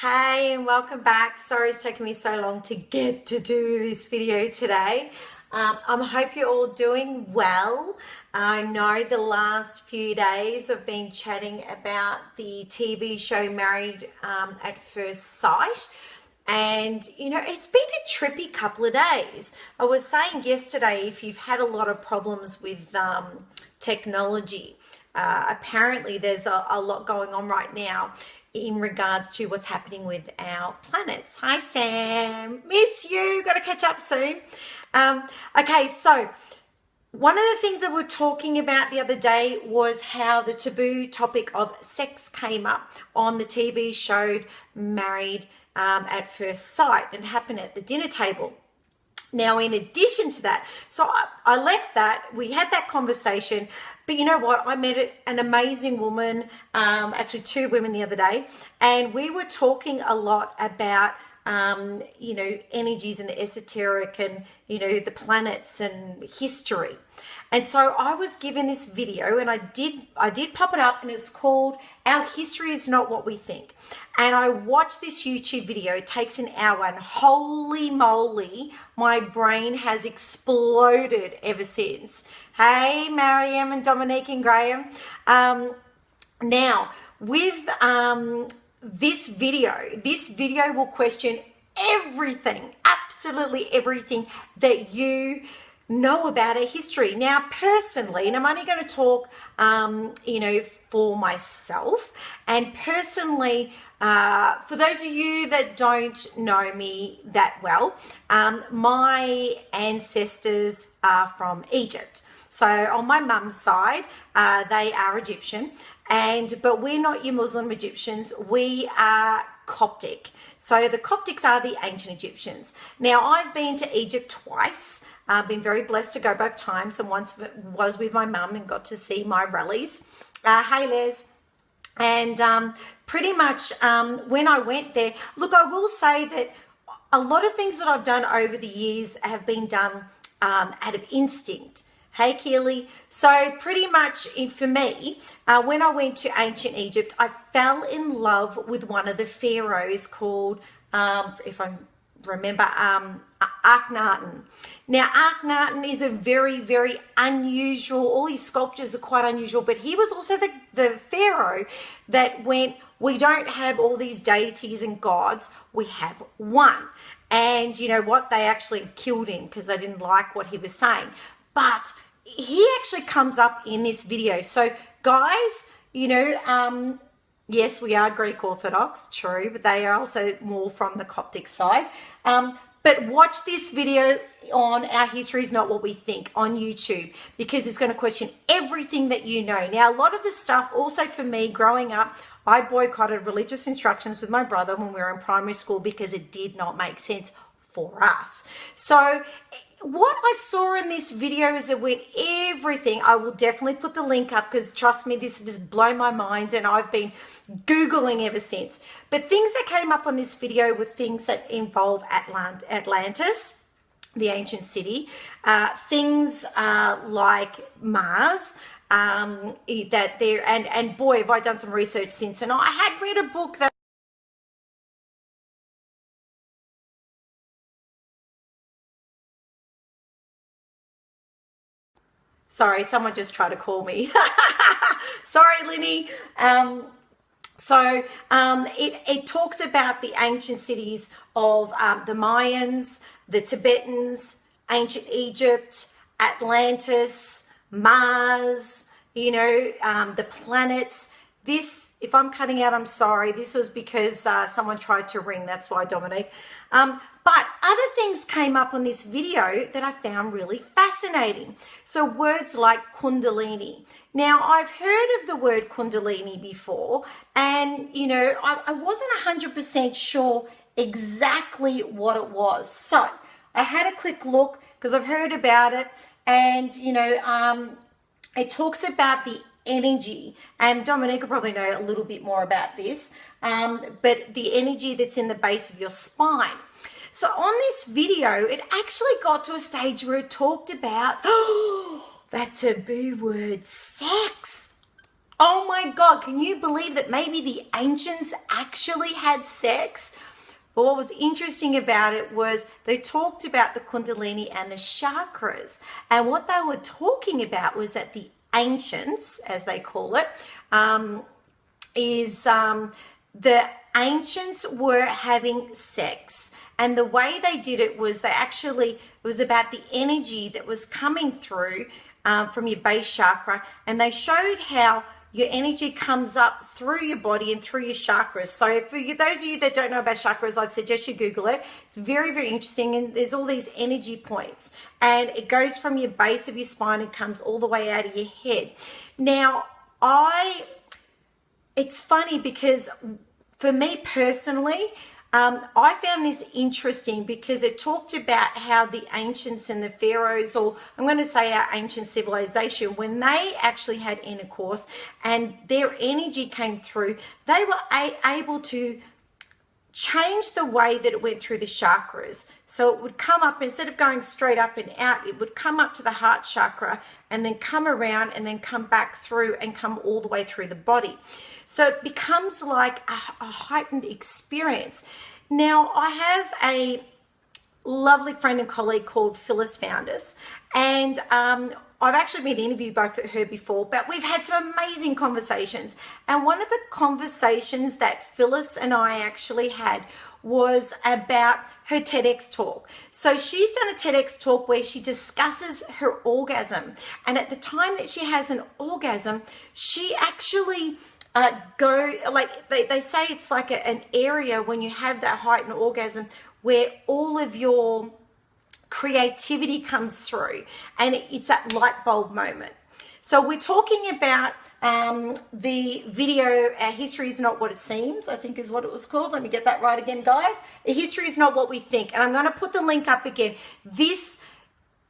Hey, and welcome back. Sorry it's taken me so long to get to do this video today. I hope you're all doing well. I know the last few days I've been chatting about the TV show Married at First Sight. And, you know, it's been a trippy couple of days. I was saying yesterday, if you've had a lot of problems with technology, apparently there's a lot going on right now in regards to what's happening with our planets. Hi, Sam. Miss you. Got to catch up soon. Okay, so one of the things that we're talking about the other day was how the taboo topic of sex came up on the TV show Married at First Sight and happened at the dinner table. Now, in addition to that, so I left that, we had that conversation, but you know what? I met an amazing woman, actually two women the other day, and we were talking a lot about, you know, energies and the esoteric and, you know, the planets and history. And so I was given this video and I did pop it up, and it's called Our History Is Not What We Think. And I watched this YouTube video. It takes an hour, and holy moly, my brain has exploded ever since. Hey, Mariam and Dominique and Graham. Now, with this video will question everything, absolutely everything that you know about our history. Now, personally, and I'm only going to talk, you know, for myself, and personally, for those of you that don't know me that well, my ancestors are from Egypt. So on my mum's side, they are Egyptian, but we're not your Muslim Egyptians. We are Coptic. So the Coptics are the ancient Egyptians. Now, I've been to Egypt twice. I've been very blessed to go both times, and once was with my mum and got to see my rallies. Hey, Les. And pretty much when I went there, look, I will say that a lot of things that I've done over the years have been done out of instinct. Hey, Keely. So pretty much for me, when I went to ancient Egypt, I fell in love with one of the pharaohs called, if I remember, Akhenaten. Now, Akhenaten is a very, very unusual, all his sculptures are quite unusual, but he was also the pharaoh that went, we don't have all these deities and gods, we have one. And you know what? They actually killed him because they didn't like what he was saying. But he actually comes up in this video. So guys, you know, yes, we are Greek Orthodox, true, but they are also more from the Coptic side. But watch this video on Our History Is Not What We Think on YouTube, because it's going to question everything that you know. Now, a lot of the stuff also for me growing up, I boycotted religious instructions with my brother when we were in primary school because it did not make sense for us. So what I saw in this video is it went everything. I will definitely put the link up because trust me, this has blown my mind and I've been Googling ever since. But things that came up on this video were things that involve Atlantis, the ancient city, things like Mars, that there, and boy, have I done some research since. And I had read a book that sorry, someone just tried to call me. Sorry, Linny. It talks about the ancient cities of the Mayans, the Tibetans, ancient Egypt, Atlantis, Mars, you know, the planets. This, if I'm cutting out, I'm sorry. This was because someone tried to ring. That's why, Dominique. But other things came up on this video that I found really fascinating. So words like Kundalini. Now, I've heard of the word Kundalini before, and, you know, I wasn't 100% sure exactly what it was. So I had a quick look because I've heard about it, and, you know, it talks about the energy, and Dominique will probably know a little bit more about this, but the energy that's in the base of your spine. So on this video, it actually got to a stage where it talked about that taboo word, sex. Oh my God, can you believe that maybe the ancients actually had sex? But what was interesting about it was they talked about the Kundalini and the chakras. And what they were talking about was that the ancients, as they call it, the ancients were having sex. And the way they did it was it was about the energy that was coming through from your base chakra. And they showed how your energy comes up through your body and through your chakras. So for those of you that don't know about chakras, I'd suggest you Google it. It's very, very interesting. And there's all these energy points. And it goes from your base of your spine and comes all the way out of your head. Now, it's funny because for me personally, I found this interesting because it talked about how the ancients and the pharaohs, or I'm going to say our ancient civilization, when they actually had intercourse and their energy came through, they were able to change the way that it went through the chakras. So it would come up, instead of going straight up and out, it would come up to the heart chakra and then come around and then come back through and come all the way through the body. So it becomes like a heightened experience. Now, I have a lovely friend and colleague called Phyllis Founders, and I've actually been interviewed by her before, but we've had some amazing conversations. And one of the conversations that Phyllis and I actually had was about her TEDx talk. So she's done a TEDx talk where she discusses her orgasm. And at the time that she has an orgasm, she actually they say it's like an area when you have that heightened orgasm where all of your creativity comes through, and it's that light bulb moment. So we're talking about the video, Our History is Not What It Seems, I think is what it was called. Let me get that right again, guys. A History is Not What We Think. And I'm going to put the link up again. This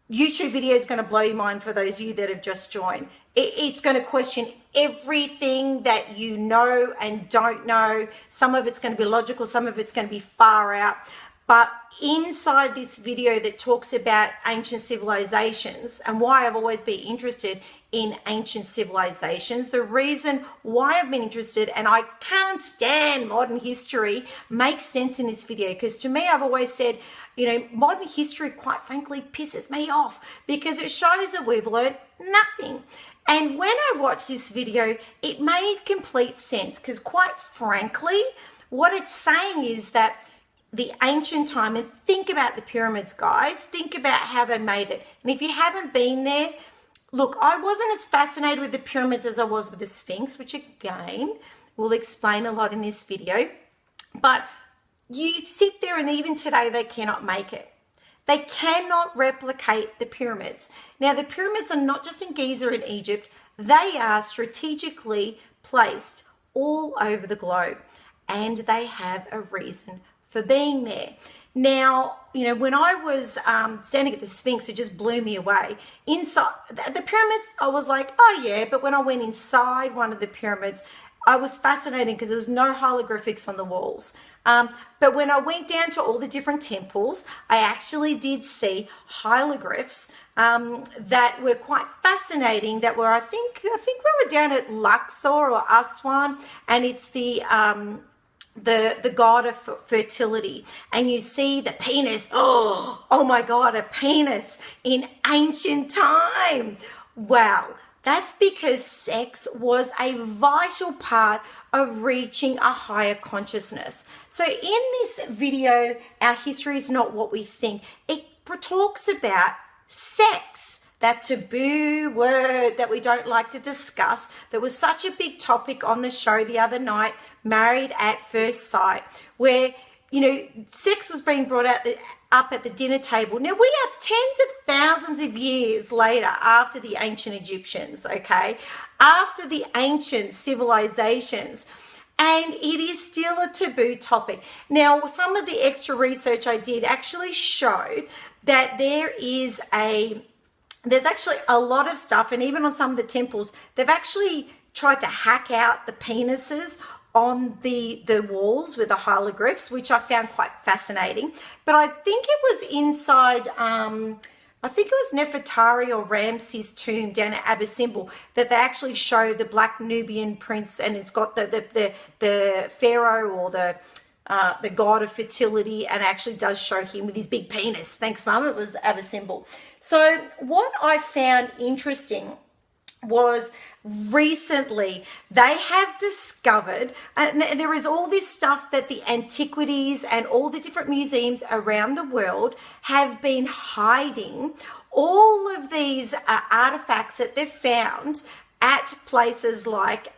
YouTube video is going to blow your mind for those of you that have just joined. It's going to question everything that you know and don't know. Some of it's going to be logical, some of it's going to be far out. But inside this video that talks about ancient civilizations and why I've always been interested in ancient civilizations, the reason why I've been interested, and I can't stand modern history, makes sense in this video. Because to me, I've always said, you know, modern history, quite frankly, pisses me off because it shows that we've learned nothing. And when I watched this video, it made complete sense because, quite frankly, what it's saying is that the ancient time, and think about the pyramids, guys, think about how they made it. And if you haven't been there, look, I wasn't as fascinated with the pyramids as I was with the Sphinx, which again, we'll explain a lot in this video. But you sit there and even today, they cannot make it. They cannot replicate the pyramids. Now, the pyramids are not just in Giza in Egypt. They are strategically placed all over the globe, and they have a reason for being there. Now, you know, when I was standing at the Sphinx, it just blew me away. Inside the pyramids, I was like, oh yeah, but when I went inside one of the pyramids, I was fascinated because there was no hieroglyphics on the walls. But when I went down to all the different temples, I actually did see hieroglyphs that were quite fascinating. That were, I think we were down at Luxor or Aswan, and it's the god of fertility, and you see the penis. Oh my God, a penis in ancient time. Wow. That's because sex was a vital part of reaching a higher consciousness. So in this video, Our History is Not What We Think, it talks about sex, that taboo word that we don't like to discuss, that was such a big topic on the show the other night, Married at First Sight, where, you know, sex was being brought up at the dinner table. Now, we are tens of thousands of years later after the ancient Egyptians, okay, after the ancient civilizations, and it is still a taboo topic. Now, some of the extra research I did actually showed that there's actually a lot of stuff, and even on some of the temples, they've actually tried to hack out the penises on the walls with the hieroglyphs, which I found quite fascinating. But I think it was inside I think it was Nefertari or Ramses' tomb down at Abu Simbel, that they actually show the black Nubian prince, and it's got the pharaoh or the god of fertility, and actually does show him with his big penis. Thanks, Mum. It was Abu Simbel. So what I found interesting was recently they have discovered, and there is all this stuff that the antiquities and all the different museums around the world have been hiding, all of these artifacts that they've found at places like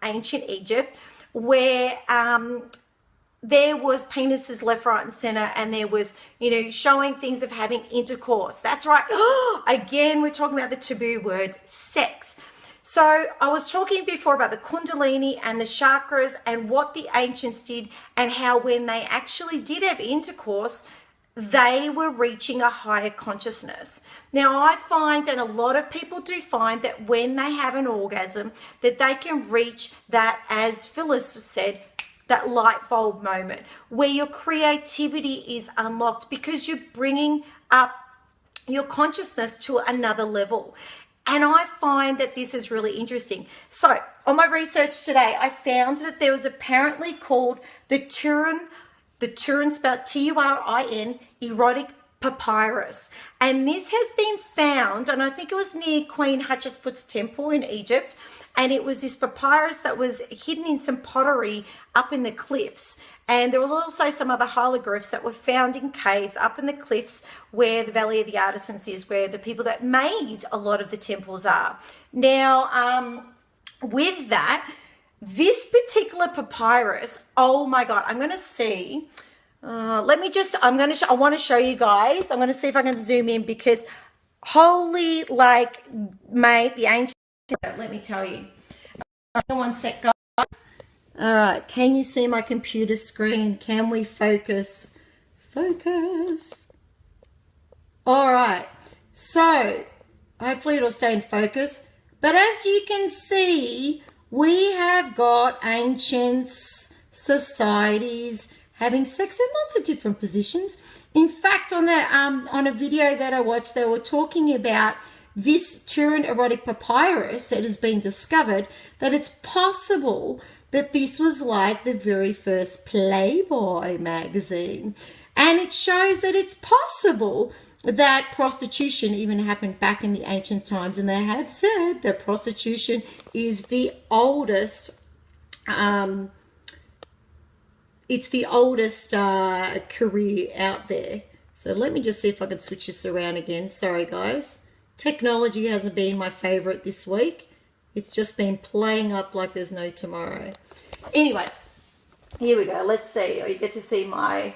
ancient Egypt, where there was penises left, right, and center, and there was, you know, showing things of having intercourse. That's right. Again, we're talking about the taboo word, sex. So I was talking before about the Kundalini and the chakras and what the ancients did, and how when they actually did have intercourse, they were reaching a higher consciousness. Now, I find, and a lot of people do find, that when they have an orgasm, that they can reach that, as Phyllis said, that light bulb moment where your creativity is unlocked because you're bringing up your consciousness to another level. And I find that this is really interesting. So on my research today, I found that there was apparently called the Turin spelled Turin, erotic papyrus. And this has been found, and I think it was near Queen Hatshepsut's temple in Egypt. And it was this papyrus that was hidden in some pottery up in the cliffs. And there was also some other hieroglyphs that were found in caves up in the cliffs where the Valley of the Artisans is, where the people that made a lot of the temples are. Now, with that, this particular papyrus, oh my God, I'm going to see. I want to show you guys. I'm going to see if I can zoom in, because holy, like, mate, the ancient, let me tell you. One sec, guys. All right, can you see my computer screen? Can we focus? Focus. All right, so hopefully it'll stay in focus. But as you can see, we have got ancient societies having sex in lots of different positions. In fact, on a video that I watched, they were talking about this Turin erotic papyrus that has been discovered, that it's possible that this was like the very first Playboy magazine. And it shows that it's possible that prostitution even happened back in the ancient times. And they have said that prostitution is the oldest, it's the oldest career out there. So let me just see if I can switch this around again. Sorry, guys. Technology hasn't been my favorite this week. It's just been playing up like there's no tomorrow. Anyway, here we go. Let's see. Oh, you get to see my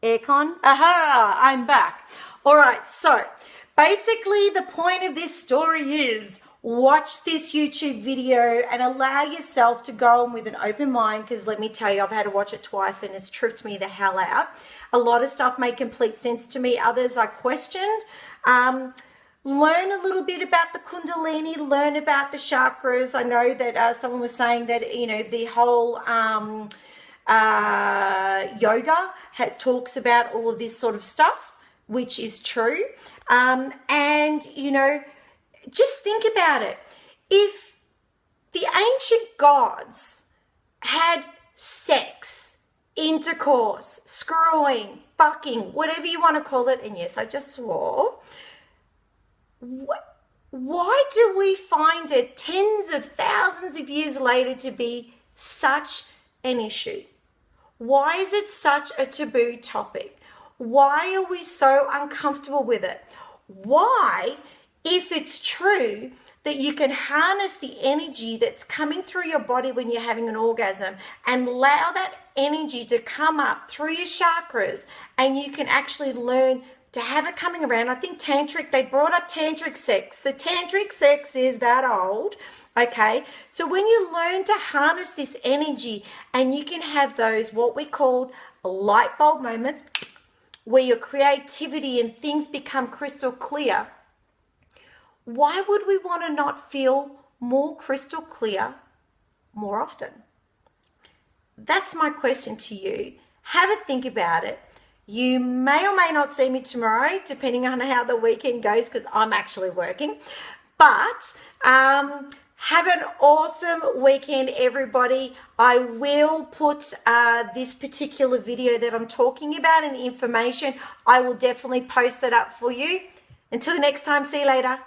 aircon. Aha, I'm back. All right, so basically the point of this story is watch this YouTube video and allow yourself to go on with an open mind, because let me tell you, I've had to watch it twice and it's tripped me the hell out. A lot of stuff made complete sense to me. Others I questioned. Learn a little bit about the Kundalini, learn about the chakras. I know that someone was saying that, you know, the whole yoga talks about all of this sort of stuff, which is true. And, you know, just think about it. If the ancient gods had sex, intercourse, screwing, fucking, whatever you want to call it, and yes, I just swore, why do we find it tens of thousands of years later to be such an issue? Why is it such a taboo topic? Why are we so uncomfortable with it? Why, if it's true that you can harness the energy that's coming through your body when you're having an orgasm and allow that energy to come up through your chakras, and you can actually learn to have it coming around. I think tantric, they brought up tantric sex. So tantric sex is that old, okay? So when you learn to harness this energy and you can have those, what we call light bulb moments, where your creativity and things become crystal clear, why would we want to not feel more crystal clear more often? That's my question to you. Have a think about it. You may or may not see me tomorrow, depending on how the weekend goes, because I'm actually working. But have an awesome weekend, everybody. I will put this particular video that I'm talking about and the information, I will definitely post it up for you. Until next time, see you later.